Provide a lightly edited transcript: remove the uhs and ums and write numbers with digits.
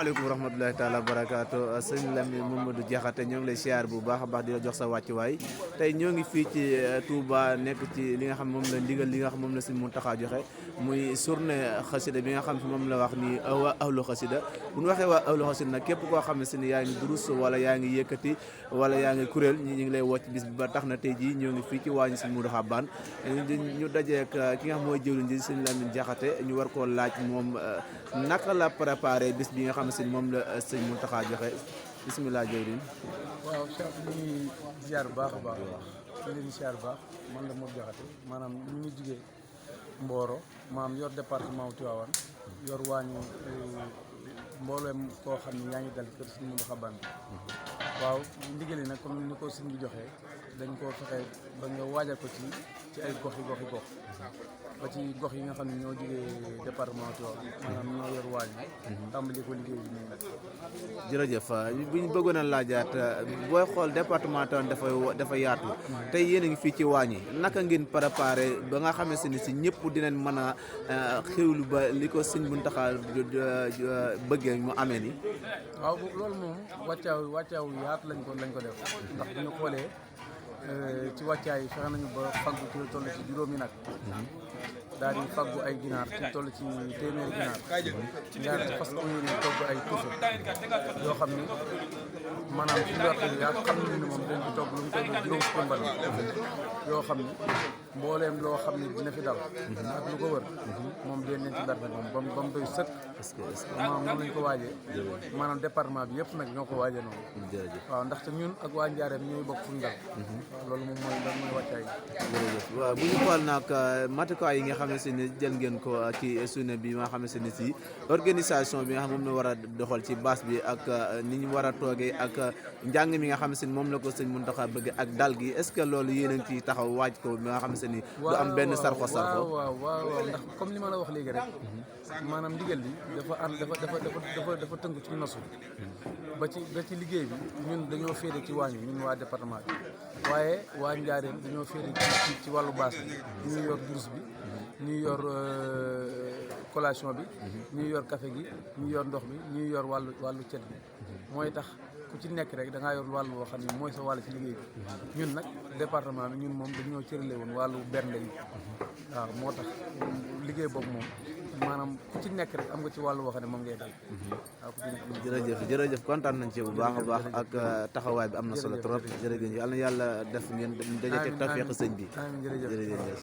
asalaamaaleykum wa rahmatulahi taala wa barakaatu sëñ Lamine Mamadou Diakhaté ñoo ngi lay siyaar bu baax a baax di la jox sa wàccuwaay tey ñoo ngi fii ci Touba nekk ci li nga xam moom la ndigal li nga xam moom la sëñ Mountakha joxe muy journée xasida bi nga xam si moom la wax ni waa ahlu xasida bu ñu waxee waa ahlu xasida nag képp koo xam ne si ni yaa ngi durus wala yaa ngi yëkkati wala yaa ngi kuréel ñi ñu ngi lay woo ci bis bi ba tax na tey jii ñoo ngi fii ci waañu sëñ Modou Xabaan ñu dajeek ki nga xam mooy jëwriñ ji sëñ Lamine Diakhaté ñu war koo laaj moom naka la préparé bis bi nga xam ne moom la sëñ Mountakha joxe bisimilah jëwriñ. waaw Cheikh ñu ngi ziar bu baax a baax ñu leen ziar bu baax man la Modou Diakhaté maanaam ñu ngi jugee Mboro maam yor département wu Tivaouane yor waañu mbooleem koo xam ne yaa ngi dal kër sëñ Modou Xabaan waaw ndigal yi nag comme ni ko sëñ bi joxee dañ koo fexe ba nga waajal ko ci ay gox ba ci gox yi nga xam ne ñoo jógee département Tivaouane maanaam ñoo yor waañ tàmbali ko liggéey bi nii nag. jërëjëf bu ñu bëggoon a laajaat booy xool département Tivaouane dafa yaatu tey yéen a ngi fii ci waañ yi naka ngeen préparé ba nga xamee si ñëpp dinañ mën a xewlu ba li ko sëñ Mountakha bëggee mu amee ni waaw loolu moom wàccaaw yaatu lañ ko def ndax bu ñu xoolee ci wàccaay yi fexe nañu ba faggu ci lu toll ci juróomi nag daal di faggu ay ginaar ci toll ci téeméeri ginaar ñaar ci fas yéene togg ay tuufe yoo xam ni maanaam ci njorte yaa xam ne ni moom dañ ci togg lu mu toll juróom fukki mbal yoo xam ni mbooleem loo xam ne dina fi dal ak lu ko wër moom den leen ci berte moom ba mu doy sëkk maanaam noonu lañ ko waajee maanaam département bi yëpp nag ñoo ko waajee noonu waaw ndaxte ñun ak waa Njaareem ñooy bokk fu ñu dal waaw loolu moom mooy wàccaay jërëjëf waaw bu ñu xool nag matukaay yi nga xam ne jël ngeen ko ci journée bi nga xam ne si organisation bi nga xam moom la war a doxal ci base bi ak ni ñu war a toogee ak njàng mi nga xam ne moom la ko sëñ Mountakha bëgg ak dal gi est-ce que loolu yéen a ngi ciy taxaw waaj ko bi nga xam ne du am benn sarxo waaw ndax comme li ma la wax léegi rek maanaam ndigal bi dafa tënk ci nosu ba ci liggéey bi ñun dañoo féete ci waañ bi ñun waa département bi waaye waa Njaaréem dañoo féete ci wàllu baas bi ñuy yor durus bi ñuy yor collation bi ñuy yor café gi ñuy yor ndox bi ñuy yor wàllu cet bi mooy tax ku ci nekk rek da ngaa yor wàllu boo xam ne mooy sa wàll ci liggéey bi ñun nag département bi ñun moom dañoo cërale woon wàllu bernde yi waaw moo tax liggéey boobu moom maanaam ku ci nekk rek am nga ci wàllu boo xam ne moom ngay def waaw ku ci nekk jërëjëf kontaan nañ ci bu baax a baax ak taxawaay bi am na solo trop jërëjëf yàlla na yàlla def ngeen daje teg tawfeex sëñ bi jërëjëf